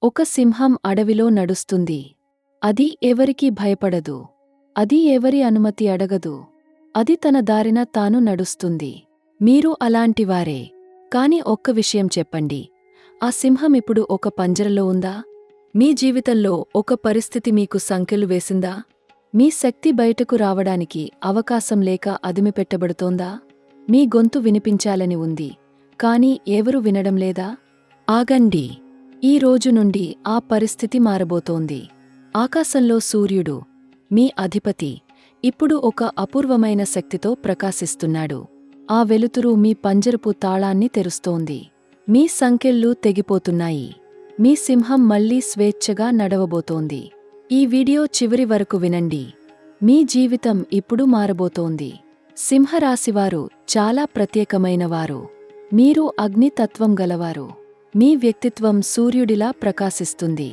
ఒక సింహం అడవిలో నడుస్తుంది. అది ఎవరికీ భయపడదు. అది ఎవరి అనుమతి అడగదు. అది తన దారిన తాను నడుస్తుంది. మీరు అలాంటివారే. కాని ఒక్క విషయం చెప్పండి. ఆ సింహం ఇప్పుడు ఒక పంజరంలో ఉందా? మీ జీవితంలో ఒక పరిస్థితి మీకు సంకెళ్ళు వేసిందా? మీ శక్తి బయటకు రావడానికి అవకాశం లేక అదిమిపెట్టబడుతోందా? మీ గొంతు వినిపించాలని ఉంది. కాని ఎవరూ వినడం లేదా? ఆగండి. ఈ రోజు నుండి ఆ పరిస్థితి మారబోతోంది. ఆకాశంలో సూర్యుడు, మీ అధిపతి, ఇప్పుడు ఒక అపూర్వమైన శక్తితో ప్రకాశిస్తున్నాడు. ఆ వెలుతురు మీ పంజరపు తాళాన్ని తెరుస్తోంది. మీ సంకెళ్ళు తెగిపోతున్నాయి. మీ సింహం మళ్లీ స్వేచ్ఛగా నడవబోతోంది. ఈ వీడియో చివరి వరకు వినండి. మీ జీవితం ఇప్పుడు మారబోతోంది. సింహరాశివారు చాలా ప్రత్యేకమైనవారు. మీరు అగ్నితత్వం గలవారు. మీ వ్యక్తిత్వం సూర్యుడిలా ప్రకాశిస్తుంది.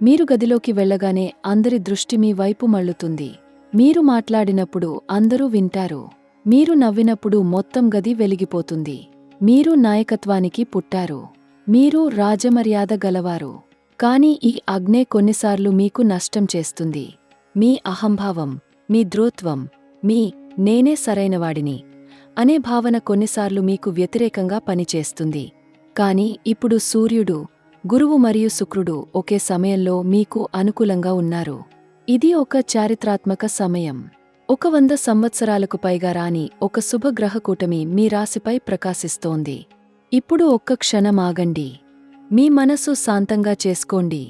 మీరు గదిలోకి వెళ్ళగానే అందరి దృష్టి మీ వైపు మళ్ళుతుంది. మీరు మాట్లాడినప్పుడు అందరూ వింటారు. మీరు నవ్వినప్పుడు మొత్తం గది వెలిగిపోతుంది. మీరు నాయకత్వానికి పుట్టారు. మీరు రాజమర్యాద గలవారు. కాని ఈ అగ్నే కొన్నిసార్లు మీకు నష్టం చేస్తుంది. మీ అహంభావం, మీ ద్రోత్వం, మీ నేనే సరైనవాడిని అనే భావన కొన్నిసార్లు మీకు వ్యతిరేకంగా పనిచేస్తుంది. కాని ఇప్పుడు సూర్యుడు, గురువు మరియు శుక్రుడు ఒకే సమయంలో మీకు అనుకూలంగా ఉన్నారు. ఇది ఒక చారిత్రాత్మక సమయం. 100 సంవత్సరాలకు పైగా రాని ఒక శుభగ్రహ కూటమి మీ రాశిపై ప్రకాశిస్తోంది. ఇప్పుడు ఒక్క క్షణం ఆగండి. మీ మనసు శాంతంగా చేసుకోండి.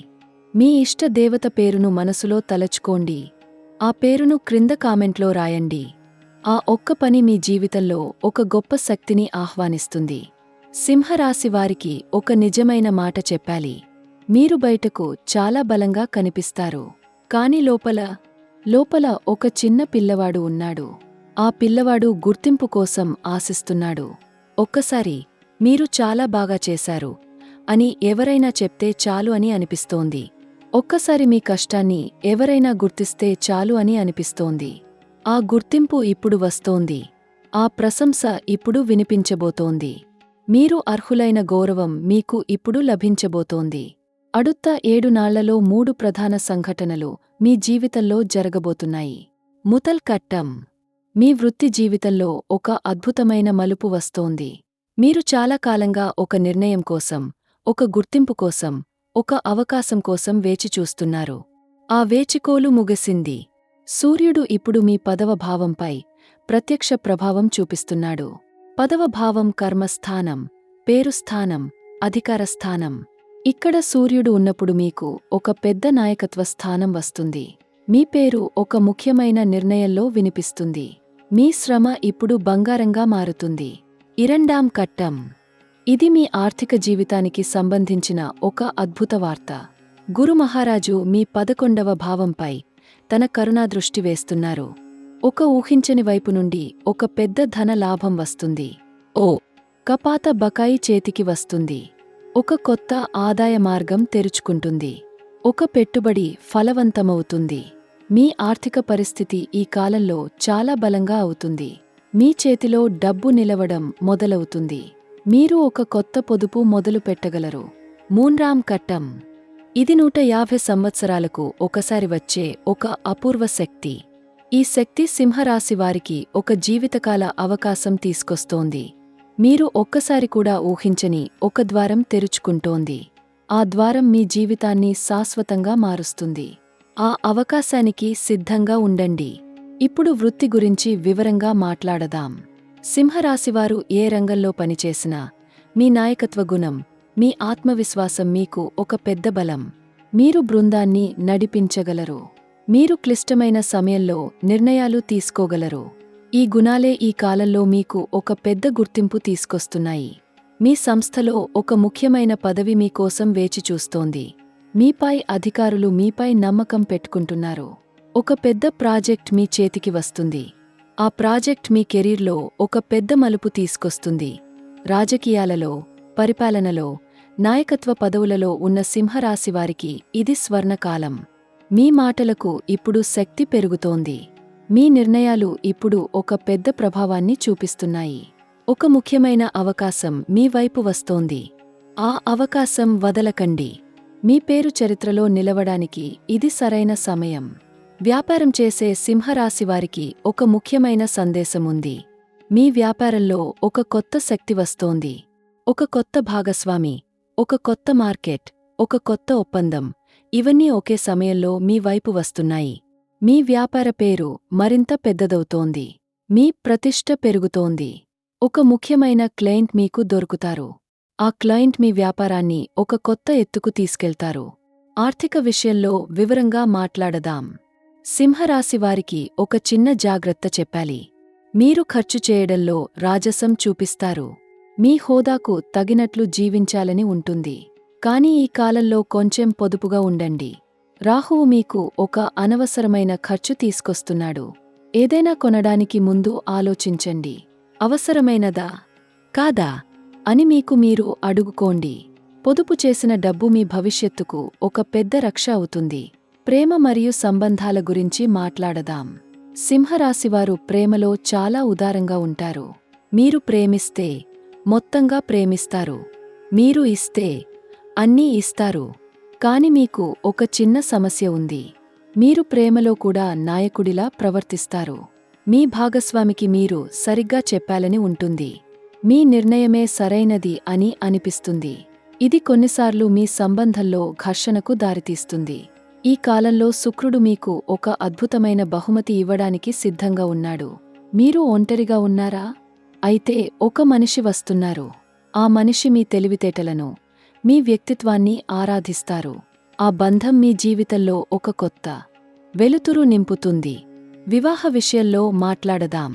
మీ ఇష్ట దేవత పేరును మనసులో తలచుకోండి. ఆ పేరును క్రింద కామెంట్లో రాయండి. ఆ ఒక్క పని మీ జీవితంలో ఒక గొప్ప శక్తిని ఆహ్వానిస్తుంది. సింహరాశివారికి ఒక నిజమైన మాట చెప్పాలి. మీరు బయటకు చాలా బలంగా కనిపిస్తారు. కాని లోపల ఒక చిన్న పిల్లవాడు ఉన్నాడు. ఆ పిల్లవాడు గుర్తింపు కోసం ఆశిస్తున్నాడు. ఒక్కసారి మీరు చాలా బాగా చేశారు అని ఎవరైనా చెప్తే చాలు అని అనిపిస్తోంది. ఒక్కసారి మీ కష్టాన్ని ఎవరైనా గుర్తిస్తే చాలు అని అనిపిస్తోంది. ఆ గుర్తింపు ఇప్పుడు వస్తోంది. ఆ ప్రశంస ఇప్పుడు వినిపించబోతోంది. మీరు అర్హులైన గౌరవం మీకు ఇప్పుడు లభించబోతోంది. అడుత్త 7 నాళ్లలో 3 ప్రధాన సంఘటనలు మీ జీవితంలో జరగబోతున్నాయి. ముతల్ కట్టం. మీ వృత్తి జీవితంలో ఒక అద్భుతమైన మలుపు వస్తోంది. మీరు చాలా కాలంగా ఒక నిర్ణయం కోసం, ఒక గుర్తింపు కోసం, ఒక అవకాశం కోసం వేచి చూస్తున్నారు. ఆ వేచికోలు ముగిసింది. సూర్యుడు ఇప్పుడు మీ 10వ భావంపై ప్రత్యక్ష ప్రభావం చూపిస్తున్నాడు. 10వ భావం కర్మస్థానం, పేరుస్థానం, అధికారస్థానం. ఇక్కడ సూర్యుడు ఉన్నప్పుడు మీకు ఒక పెద్ద నాయకత్వ స్థానం వస్తుంది. మీ పేరు ఒక ముఖ్యమైన నిర్ణయంలో వినిపిస్తుంది. మీ శ్రమ ఇప్పుడు బంగారంగా మారుతుంది. 2వ కట్టం. ఇది మీ ఆర్థిక జీవితానికి సంబంధించిన ఒక అద్భుత వార్త. గురు మహారాజు మీ 11వ భావంపై తన కరుణాదృష్టి వేస్తున్నారు. ఒక ఊహించని వైపు నుండి ఒక పెద్ద ధన లాభం వస్తుంది. కపాత బకాయి చేతికి వస్తుంది. ఒక కొత్త ఆదాయ మార్గం తెరుచుకుంటుంది. ఒక పెట్టుబడి ఫలవంతమవుతుంది. మీ ఆర్థిక పరిస్థితి ఈ కాలంలో చాలా బలంగా అవుతుంది. మీ చేతిలో డబ్బు నిలవడం మొదలవుతుంది. మీరు ఒక కొత్త పొదుపు మొదలు పెట్టగలరు. 3వ కట్టం. ఇది 150 సంవత్సరాలకు ఒకసారి వచ్చే ఒక అపూర్వ శక్తి. ఈ శక్తి సింహరాశివారికి ఒక జీవితకాల అవకాశం తీసుకొస్తోంది. మీరు ఒక్కసారి కూడా ఊహించని ఒక ద్వారం తెరుచుకుంటోంది. ఆ ద్వారం మీ జీవితాన్ని శాశ్వతంగా మారుస్తుంది. ఆ అవకాశానికి సిద్ధంగా ఉండండి. ఇప్పుడు వృత్తి గురించి వివరంగా మాట్లాడదాం. సింహరాశివారు ఏ రంగంలో పనిచేసినా మీ నాయకత్వ గుణం, మీ ఆత్మవిశ్వాసం మీకు ఒక పెద్ద బలం. మీరు బృందాన్ని నడిపించగలరు. మీరు క్లిష్టమైన సమయంలో నిర్ణయాలు తీసుకోగలరు. ఈ గుణాలే ఈ కాలంలో మీకు ఒక పెద్ద గుర్తింపు తీసుకొస్తున్నాయి. మీ సంస్థలో ఒక ముఖ్యమైన పదవి మీకోసం వేచి చూస్తోంది. మీపై అధికారులు మీపై నమ్మకం పెట్టుకుంటున్నారు. ఒక పెద్ద ప్రాజెక్ట్ మీ చేతికి వస్తుంది. ఆ ప్రాజెక్ట్ మీ కెరీర్లో ఒక పెద్ద మలుపు తీసుకొస్తుంది. రాజకీయాలలో, పరిపాలనలో, నాయకత్వ పదవులలో ఉన్న సింహరాశివారికి ఇది స్వర్ణకాలం. మీ మాటలకు ఇప్పుడు శక్తి పెరుగుతోంది. మీ నిర్ణయాలు ఇప్పుడు ఒక పెద్ద ప్రభావాన్ని చూపిస్తున్నాయి. ఒక ముఖ్యమైన అవకాశం మీ వైపు వస్తోంది. ఆ అవకాశం వదలకండి. మీ పేరు చరిత్రలో నిలవడానికి ఇది సరైన సమయం. వ్యాపారం చేసే సింహరాశివారికి ఒక ముఖ్యమైన సందేశముంది. మీ వ్యాపారంలో ఒక కొత్త శక్తి వస్తోంది. ఒక కొత్త భాగస్వామి, ఒక కొత్త మార్కెట్, ఒక కొత్త ఒప్పందం, ఇవన్నీ ఒకే సమయంలో మీ వైపు వస్తున్నాయి. మీ వ్యాపార పేరు మరింత పెద్దదవుతోంది. మీ ప్రతిష్ట పెరుగుతోంది. ఒక ముఖ్యమైన క్లయింట్ మీకు దొరుకుతారు. ఆ క్లయింట్ మీ వ్యాపారాన్ని ఒక కొత్త ఎత్తుకు తీసుకెళ్తారు. ఆర్థిక విషయంలో వివరంగా మాట్లాడదాం. సింహరాశివారికి ఒక చిన్న జాగ్రత్త చెప్పాలి. మీరు ఖర్చు చేయడంలో రాజసం చూపిస్తారు. మీ హోదాకు తగినట్లు జీవించాలని ఉంటుంది. కానీ ఈ కాలంలో కొంచెం పొదుపుగా ఉండండి. రాహువు మీకు ఒక అనవసరమైన ఖర్చు తీసుకొస్తున్నాడు. ఏదైనా కొనడానికి ముందు ఆలోచించండి. అవసరమైనదా కాదా అని మీకు మీరు అడుగుకోండి. పొదుపు చేసిన డబ్బు మీ భవిష్యత్తుకు ఒక పెద్ద రక్ష అవుతుంది. ప్రేమ మరియు సంబంధాల గురించి మాట్లాడదాం. సింహరాశివారు ప్రేమలో చాలా ఉదారంగా ఉంటారు. మీరు ప్రేమిస్తే మొత్తంగా ప్రేమిస్తారు. మీరు ఇస్తే అన్నీ ఇస్తారు. కాని మీకు ఒక చిన్న సమస్య ఉంది. మీరు ప్రేమలో కూడా నాయకుడిలా ప్రవర్తిస్తారు. మీ భాగస్వామికి మీరు సరిగ్గా చెప్పాలని ఉంటుంది. మీ నిర్ణయమే సరైనది అని అనిపిస్తుంది. ఇది కొన్నిసార్లు మీ సంబంధంలో ఘర్షణకు దారితీస్తుంది. ఈ కాలంలో శుక్రుడు మీకు ఒక అద్భుతమైన బహుమతి ఇవ్వడానికి సిద్ధంగా ఉన్నాడు. మీరు ఒంటరిగా ఉన్నారా? అయితే ఒక మనిషి వస్తున్నారు. ఆ మనిషి మీ తెలివితేటలను, మీ వ్యక్తిత్వాన్ని ఆరాధిస్తారు. ఆ బంధం మీ జీవితంలో ఒక కొత్త వెలుతురు నింపుతుంది. వివాహ విషయంలో మాట్లాడదాం.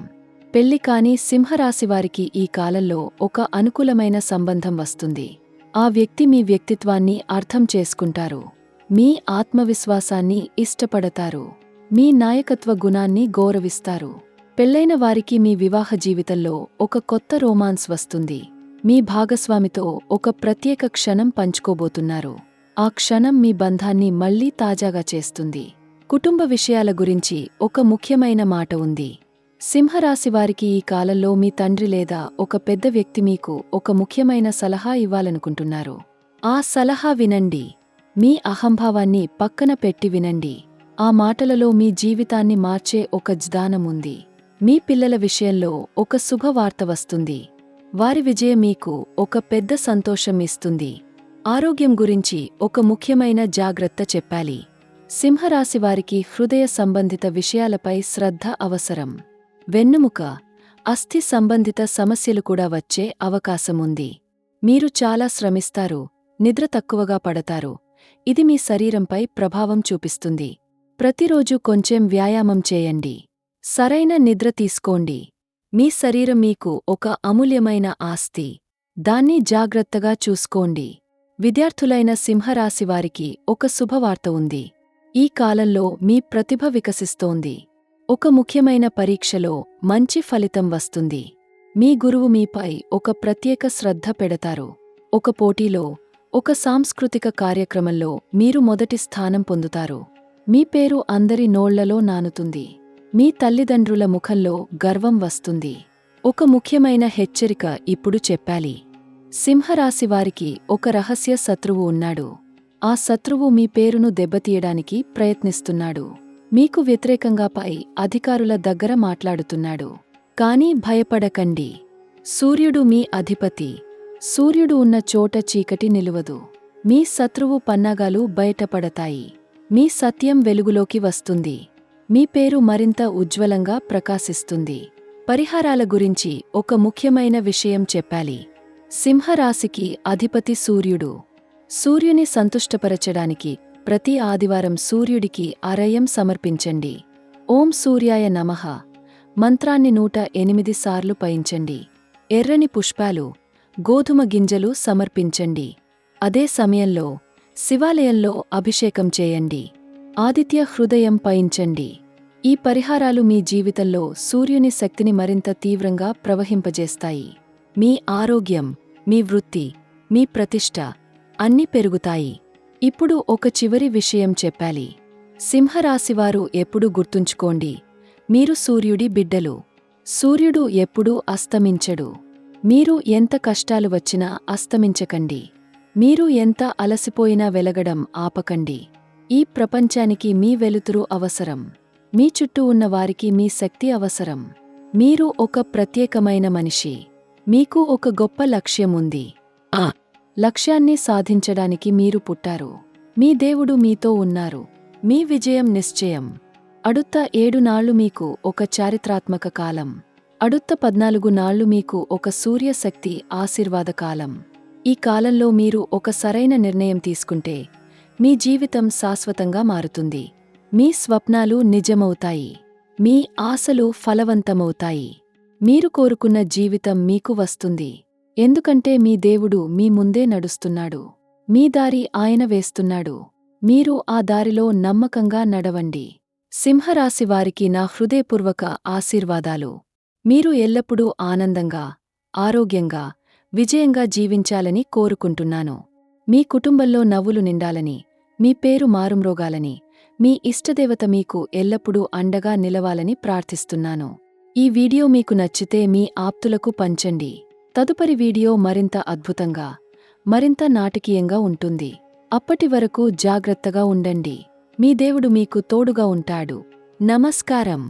పెళ్లి కాని సింహరాశివారికి ఈ కాలంలో ఒక అనుకూలమైన సంబంధం వస్తుంది. ఆ వ్యక్తి మీ వ్యక్తిత్వాన్ని అర్థం చేసుకుంటారు. మీ ఆత్మవిశ్వాసాన్ని ఇష్టపడతారు. మీ నాయకత్వ గుణాన్ని గౌరవిస్తారు. పెళ్లైన వారికి మీ వివాహ జీవితంలో ఒక కొత్త రొమాన్స్ వస్తుంది. మీ భాగస్వామితో ఒక ప్రత్యేక క్షణం పంచుకోబోతున్నారు. ఆ క్షణం మీ బంధాన్ని మళ్లీ తాజాగా చేస్తుంది. కుటుంబ విషయాల గురించి ఒక ముఖ్యమైన మాట ఉంది. సింహరాశివారికి ఈ కాలంలో మీ తండ్రి లేదా ఒక పెద్ద వ్యక్తి మీకు ఒక ముఖ్యమైన సలహా ఇవ్వాలనుకుంటున్నారు. ఆ సలహా వినండి. మీ అహంభావాన్ని పక్కన పెట్టి వినండి. ఆ మాటలలో మీ జీవితాన్ని మార్చే ఒక జ్ఞానముంది. మీ పిల్లల విషయంలో ఒక శుభవార్త వస్తుంది. వారి విజయం మీకు ఒక పెద్ద సంతోషం ఇస్తుంది. ఆరోగ్యం గురించి ఒక ముఖ్యమైన జాగ్రత్త చెప్పాలి. సింహరాశివారికి హృదయ సంబంధిత విషయాలపై శ్రద్ధ అవసరం. వెన్నుముక, అస్థి సంబంధిత సమస్యలు కూడా వచ్చే అవకాశముంది. మీరు చాలా శ్రమిస్తారు, నిద్ర తక్కువగా పడతారు. ఇది మీ శరీరంపై ప్రభావం చూపిస్తుంది. ప్రతిరోజు కొంచెం వ్యాయామం చేయండి. సరైన నిద్ర తీసుకోండి. మీ శరీరం మీకు ఒక అమూల్యమైన ఆస్తి. దాన్ని జాగ్రత్తగా చూసుకోండి. విద్యార్థులైన సింహరాశివారికి ఒక శుభవార్త ఉంది. ఈ కాలంలో మీ ప్రతిభ వికసిస్తోంది. ఒక ముఖ్యమైన పరీక్షలో మంచి ఫలితం వస్తుంది. మీ గురువు మీపై ఒక ప్రత్యేక శ్రద్ధ పెడతారు. ఒక పోటీలో, ఒక సాంస్కృతిక కార్యక్రమంలో మీరు మొదటి స్థానం పొందుతారు. మీ పేరు అందరి నోళ్లలో నానుతుంది. మీ తల్లిదండ్రుల ముఖంలో గర్వం వస్తుంది. ఒక ముఖ్యమైన హెచ్చరిక ఇప్పుడు చెప్పాలి. సింహరాశివారికి ఒక రహస్య శత్రువు ఉన్నాడు. ఆ శత్రువు మీ పేరును దెబ్బతీయడానికి ప్రయత్నిస్తున్నాడు. మీకు వ్యతిరేకంగా పై అధికారుల దగ్గర మాట్లాడుతున్నాడు. కానీ భయపడకండి. సూర్యుడు మీ అధిపతి. సూర్యుడు ఉన్న చోట చీకటి నిలువదు. మీ శత్రువు పన్నాగాలు బయటపడతాయి. మీ సత్యం వెలుగులోకి వస్తుంది. మీ పేరు మరింత ఉజ్వలంగా ప్రకాశిస్తుంది. పరిహారాల గురించి ఒక ముఖ్యమైన విషయం చెప్పాలి. సింహరాశికి అధిపతి సూర్యుడు. సూర్యుని సంతుష్టపరచడానికి ప్రతి ఆదివారం సూర్యుడికి అరయం సమర్పించండి. ఓం సూర్యాయ నమః మంత్రాన్ని 108 సార్లు పయించండి. ఎర్రని పుష్పాలు, గోధుమ గింజలు సమర్పించండి. అదే సమయంలో శివాలయంలో అభిషేకం చేయండి. ఆదిత్య హృదయం పయించండి. ఈ పరిహారాలు మీ జీవితంలో సూర్యుని శక్తిని మరింత తీవ్రంగా ప్రవహింపజేస్తాయి. మీ ఆరోగ్యం, మీ వృత్తి, మీ ప్రతిష్ట అన్నీ పెరుగుతాయి. ఇప్పుడు ఒక చివరి విషయం చెప్పాలి. సింహరాశివారు ఎప్పుడూ గుర్తుంచుకోండి, మీరు సూర్యుడి బిడ్డలు. సూర్యుడు ఎప్పుడూ అస్తమించడు. మీరు ఎంత కష్టాలు వచ్చినా అస్తమించకండి. మీరు ఎంత అలసిపోయినా వెలగడం ఆపకండి. ఈ ప్రపంచానికి మీ వెలుతురు అవసరం. మీ చుట్టూ ఉన్న వారికి మీ శక్తి అవసరం. మీరు ఒక ప్రత్యేకమైన మనిషి. మీకు ఒక గొప్ప లక్ష్యం ఉంది. ఆ లక్ష్యాన్ని సాధించడానికి మీరు పుట్టారు. మీ దేవుడు మీతో ఉన్నారు. మీ విజయం నిశ్చయం. అడుత్త 7 నాళ్లు మీకు ఒక చారిత్రాత్మక కాలం. అడుత్త 14 నాళ్లు మీకు ఒక సూర్యశక్తి ఆశీర్వాద కాలం. ఈ కాలంలో మీరు ఒక సరైన నిర్ణయం తీసుకుంటే మీ జీవితం శాశ్వతంగా మారుతుంది. మీ స్వప్నాలు నిజమవుతాయి. మీ ఆశలు ఫలవంతమవుతాయి. మీరు కోరుకున్న జీవితం మీకు వస్తుంది. ఎందుకంటే మీ దేవుడు మీ ముందే నడుస్తున్నాడు. మీ దారి ఆయన వేస్తున్నాడు. మీరు ఆ దారిలో నమ్మకంగా నడవండి. సింహరాశివారికి నా హృదయపూర్వక ఆశీర్వాదాలు. మీరు ఎల్లప్పుడూ ఆనందంగా, ఆరోగ్యంగా, విజయంగా జీవించాలని కోరుకుంటున్నాను. మీ కుటుంబంలో నవ్వులు నిండాలని, మీ పేరు మారుమ్రోగాలని, మీ ఇష్టదేవత మీకు ఎల్లప్పుడూ అండగా నిలవాలని ప్రార్థిస్తున్నాను. ఈ వీడియో మీకు నచ్చితే మీ ఆప్తులకు పంచండి. తదుపరి వీడియో మరింత అద్భుతంగా, మరింత నాటకీయంగా ఉంటుంది. అప్పటి వరకు జాగ్రత్తగా ఉండండి. మీ దేవుడు మీకు తోడుగా ఉంటాడు. నమస్కారం.